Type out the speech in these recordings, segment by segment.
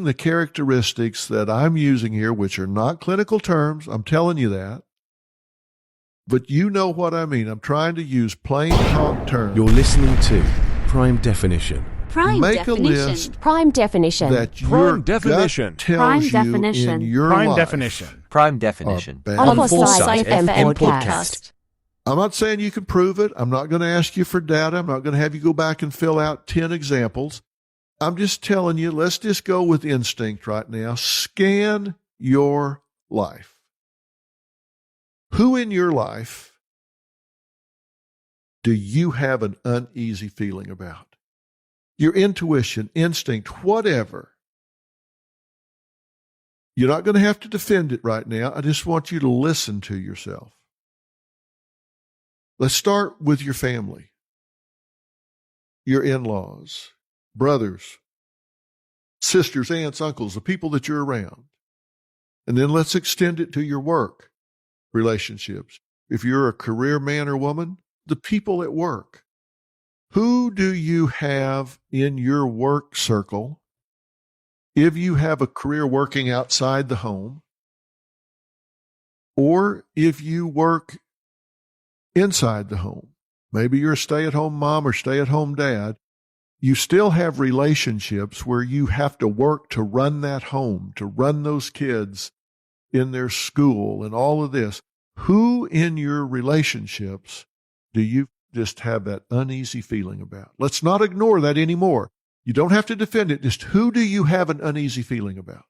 using the characteristics that I'm using here, which are not clinical terms. I'm telling you that. But you know what I mean. I'm trying to use plain talk terms. You're listening to Prime Definition. Make a list Prime definition. that your Prime definition. gut tells Prime you definition. in your Prime life definition. Prime definition. are bad. On Foresight Foresight FM FM podcast. I'm not saying you can prove it. I'm not going to ask you for data. I'm not going to have you go back and fill out 10 examples. I'm just telling you, let's just go with instinct right now. Scan your life. Who in your life do you have an uneasy feeling about? Your intuition, instinct, whatever. You're not going to have to defend it right now. I just want you to listen to yourself. Let's start with your family, your in-laws, brothers, sisters, aunts, uncles, the people that you're around. And then let's extend it to your work relationships. If you're a career man or woman, the people at work. Who do you have in your work circle? If you have a career working outside the home, or if you work inside the home, maybe you're a stay-at-home mom or stay-at-home dad, you still have relationships where you have to work to run that home, to run those kids in their school and all of this. Who in your relationships do you just have that uneasy feeling about? Let's not ignore that anymore. You don't have to defend it. Just who do you have an uneasy feeling about?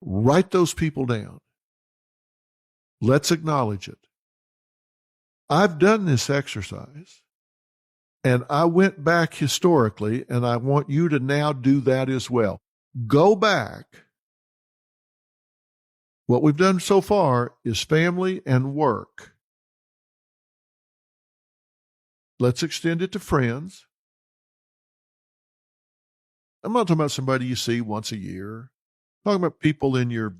Write those people down. Let's acknowledge it. I've done this exercise, and I went back historically, and I want you to now do that as well. Go back. What we've done so far is family and work. Let's extend it to friends. I'm not talking about somebody you see once a year. I'm talking about people in your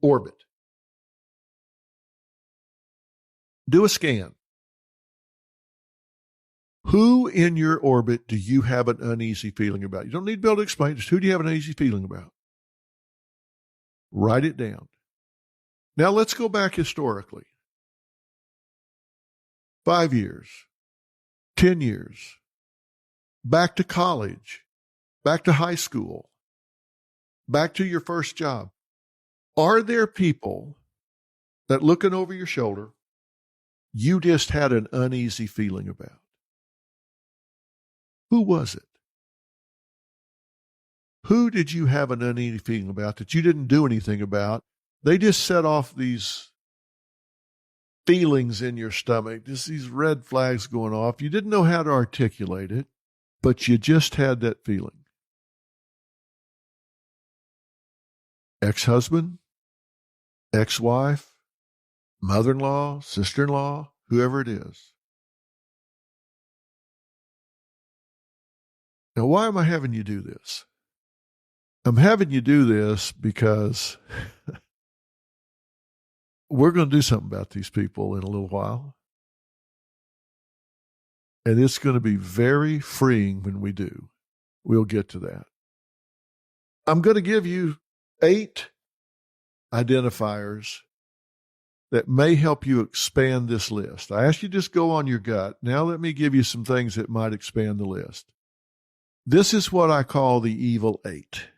orbit. Do a scan. Who in your orbit do you have an uneasy feeling about? You don't need to be able to explain. Just who do you have an uneasy feeling about? Write it down. Now let's go back historically. 5 years. 10 years, back to college, back to high school, back to your first job. Are there people that looking over your shoulder, you just had an uneasy feeling about? Who was it? Who did you have an uneasy feeling about that you didn't do anything about? They just set off these feelings in your stomach, just these red flags going off. You didn't know how to articulate it, but you just had that feeling. Ex-husband, ex-wife, mother-in-law, sister-in-law, whoever it is. Now, why am I having you do this? I'm having you do this because we're going to do something about these people in a little while. And it's going to be very freeing when we do. We'll get to that. I'm going to give you 8 identifiers that may help you expand this list. I asked you to just go on your gut. Now let me give you some things that might expand the list. This is what I call the evil 8.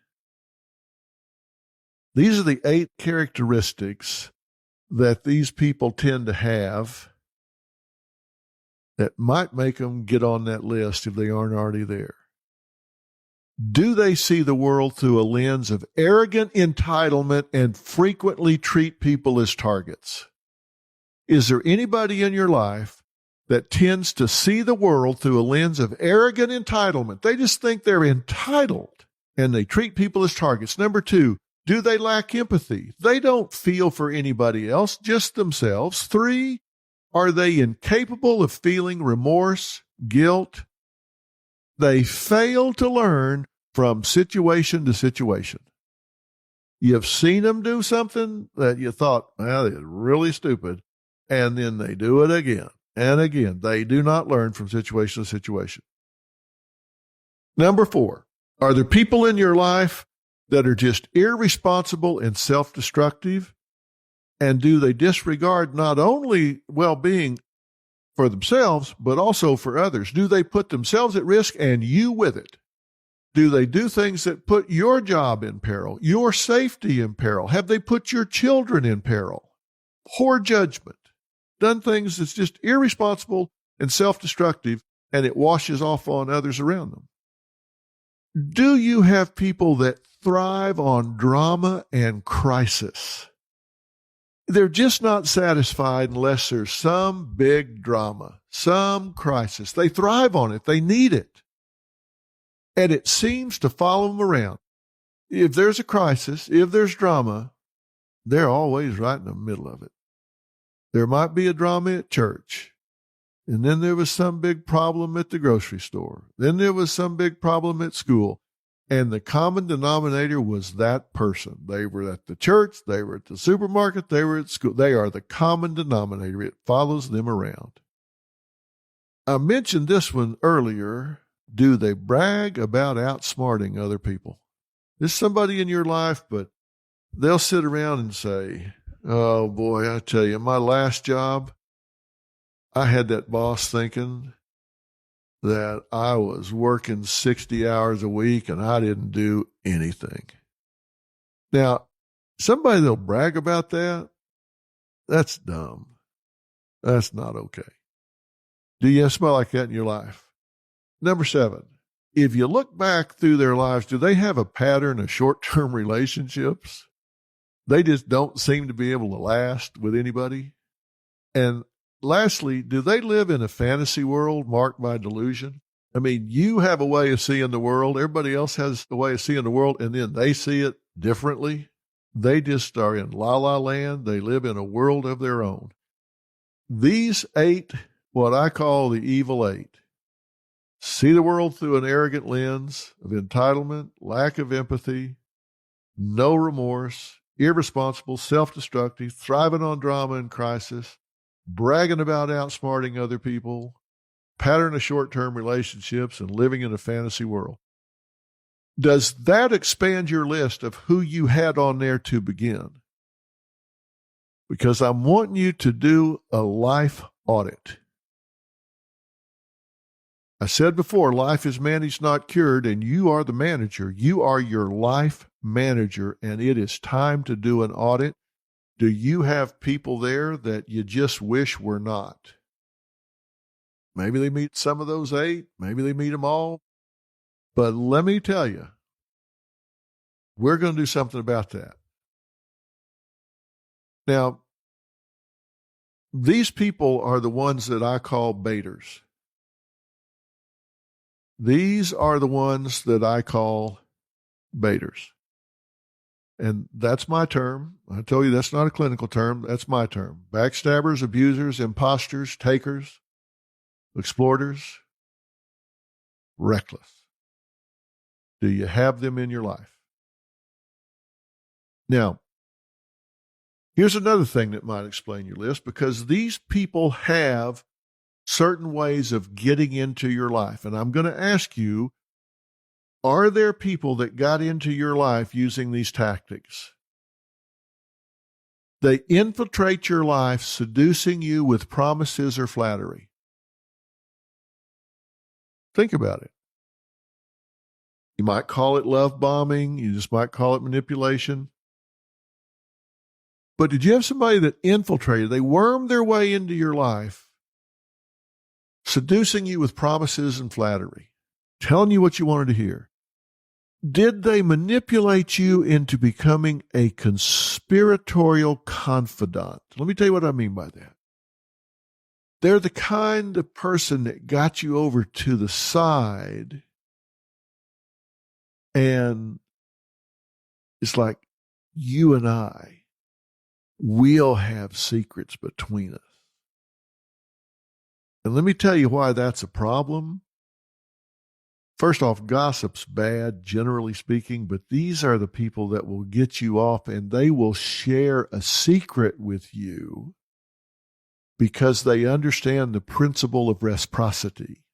These are the 8 characteristics that these people tend to have that might make them get on that list if they aren't already there. Do they see the world through a lens of arrogant entitlement and frequently treat people as targets? Is there anybody in your life that tends to see the world through a lens of arrogant entitlement? They just think they're entitled and they treat people as targets. Number 2, do they lack empathy? They don't feel for anybody else, just themselves. 3, are they incapable of feeling remorse, guilt? They fail to learn from situation to situation. You've seen them do something that you thought, well, it's really stupid, and then they do it again and again. They do not learn from situation to situation. Number 4, Are there people in your life that are just irresponsible and self-destructive? And do they disregard not only well-being for themselves, but also for others? Do they put themselves at risk and you with it? Do they do things that put your job in peril, your safety in peril? Have they put your children in peril? Poor judgment. Done things that's just irresponsible and self-destructive, and it washes off on others around them. Do you have people that thrive on drama and crisis? They're just not satisfied unless there's some big drama, some crisis. They thrive on it. They need it. And it seems to follow them around. If there's a crisis, if there's drama, they're always right in the middle of it. There might be a drama at church. And then there was some big problem at the grocery store. Then there was some big problem at school. And the common denominator was that person. They were at the church. They were at the supermarket. They were at school. They are the common denominator. It follows them around. I mentioned this one earlier. Do they brag about outsmarting other people? There's somebody in your life, but they'll sit around and say, oh boy, I tell you, my last job, I had that boss thinking that I was working 60 hours a week and I didn't do anything. Now, somebody that'll brag about that, that's dumb. That's not okay. Do you have somebody like that in your life? Number 7, if you look back through their lives, do they have a pattern of short-term relationships? They just don't seem to be able to last with anybody. And lastly, do they live in a fantasy world marked by delusion? I mean, you have a way of seeing the world. Everybody else has a way of seeing the world, and then they see it differently. They just are in la-la land. They live in a world of their own. These 8, what I call the evil 8, see the world through an arrogant lens of entitlement, lack of empathy, no remorse, irresponsible, self-destructive, thriving on drama and crisis, bragging about outsmarting other people, pattern of short-term relationships, and living in a fantasy world. Does that expand your list of who you had on there to begin? Because I'm wanting you to do a life audit. I said before, life is managed, not cured, and you are the manager. You are your life manager, and it is time to do an audit. Do you have people there that you just wish were not? Maybe they meet some of those 8. Maybe they meet them all. But let me tell you, we're going to do something about that. Now, these people are the ones that I call baiters. These are the ones that I call baiters. And that's my term. I tell you, that's not a clinical term. That's my term. Backstabbers, abusers, imposters, takers, exploiters, reckless. Do you have them in your life? Now, here's another thing that might explain your list, because these people have certain ways of getting into your life. And I'm going to ask you, are there people that got into your life using these tactics? They infiltrate your life, seducing you with promises or flattery. Think about it. You might call it love bombing. You just might call it manipulation. But did you have somebody that infiltrated? They wormed their way into your life, seducing you with promises and flattery, telling you what you wanted to hear. Did they manipulate you into becoming a conspiratorial confidant? Let me tell you what I mean by that. They're the kind of person that got you over to the side, and it's like, you and I, we'll have secrets between us. And let me tell you why that's a problem. First off, gossip's bad, generally speaking, but these are the people that will get you off, and they will share a secret with you because they understand the principle of reciprocity.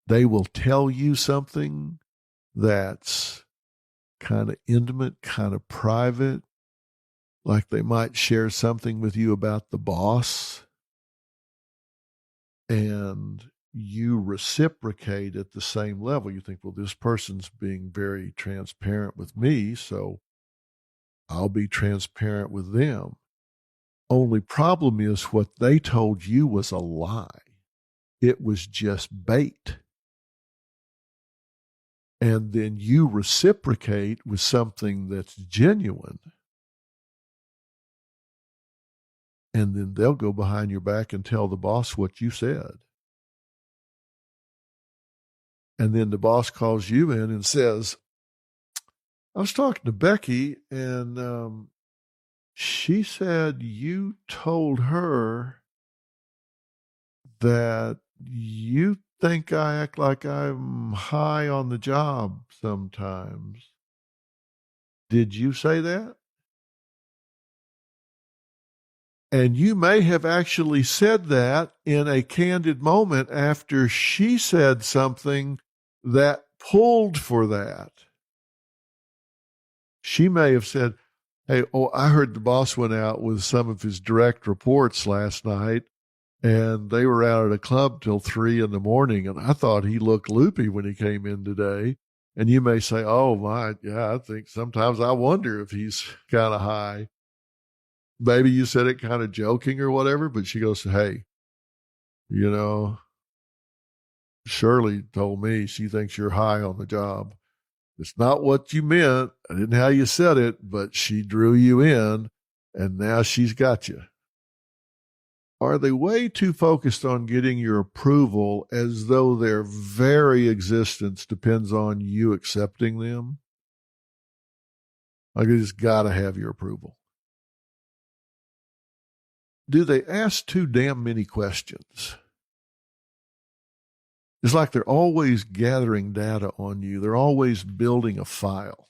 They will tell you something that's kind of intimate, kind of private, like they might share something with you about the boss, and you reciprocate at the same level. You think, well, this person's being very transparent with me, so I'll be transparent with them. Only problem is what they told you was a lie. It was just bait. And then you reciprocate with something that's genuine. And then they'll go behind your back and tell the boss what you said. And then the boss calls you in and says, I was talking to Becky, and she said you told her that you think I act like I'm high on the job sometimes. Did you say that? And you may have actually said that in a candid moment after she said something that pulled for that. She may have said, hey, I heard the boss went out with some of his direct reports last night, and they were out at a club till 3 a.m, and I thought he looked loopy when he came in today. And you may say, oh, I think sometimes I wonder if he's kind of high. Maybe you said it kind of joking or whatever, but she goes, hey, Shirley told me she thinks you're high on the job. It's not what you meant. I didn't know how you said it, but she drew you in, and now she's got you. Are they way too focused on getting your approval as though their very existence depends on you accepting them? Like, they just got to have your approval. Do they ask too damn many questions? It's like they're always gathering data on you. They're always building a file.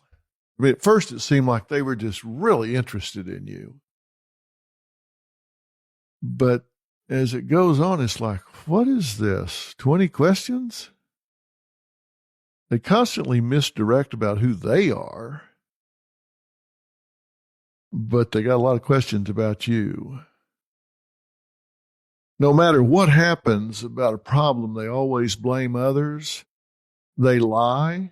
I mean, at first it seemed like they were just really interested in you. But as it goes on, it's like, what is this? 20 questions? They constantly misdirect about who they are, but they got a lot of questions about you. No matter what happens about a problem, they always blame others. They lie,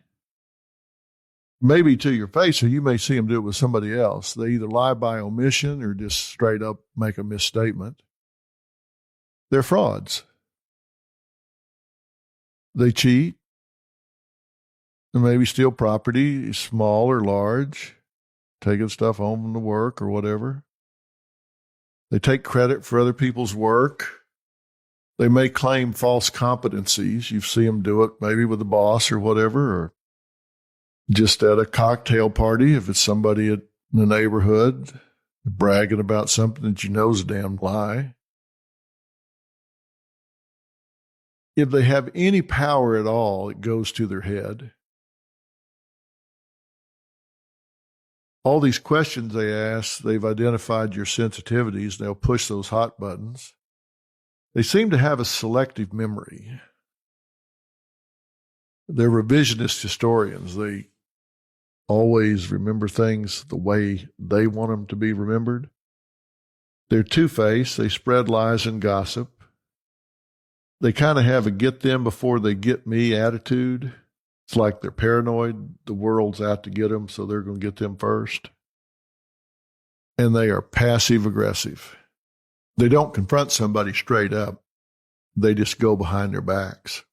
maybe to your face, or you may see them do it with somebody else. They either lie by omission or just straight up make a misstatement. They're frauds. They cheat and maybe steal property, small or large, taking stuff home from work or whatever. They take credit for other people's work. They may claim false competencies. You see them do it maybe with the boss or whatever, or just at a cocktail party if it's somebody in the neighborhood bragging about something that you know is a damn lie. If they have any power at all, it goes to their head. All these questions they ask, they've identified your sensitivities. They'll push those hot buttons. They seem to have a selective memory. They're revisionist historians. They always remember things the way they want them to be remembered. They're two-faced. They spread lies and gossip. They kind of have a get them before they get me attitude. It's like they're paranoid. The world's out to get them, so they're going to get them first. And they are passive-aggressive. They don't confront somebody straight up. They just go behind their backs.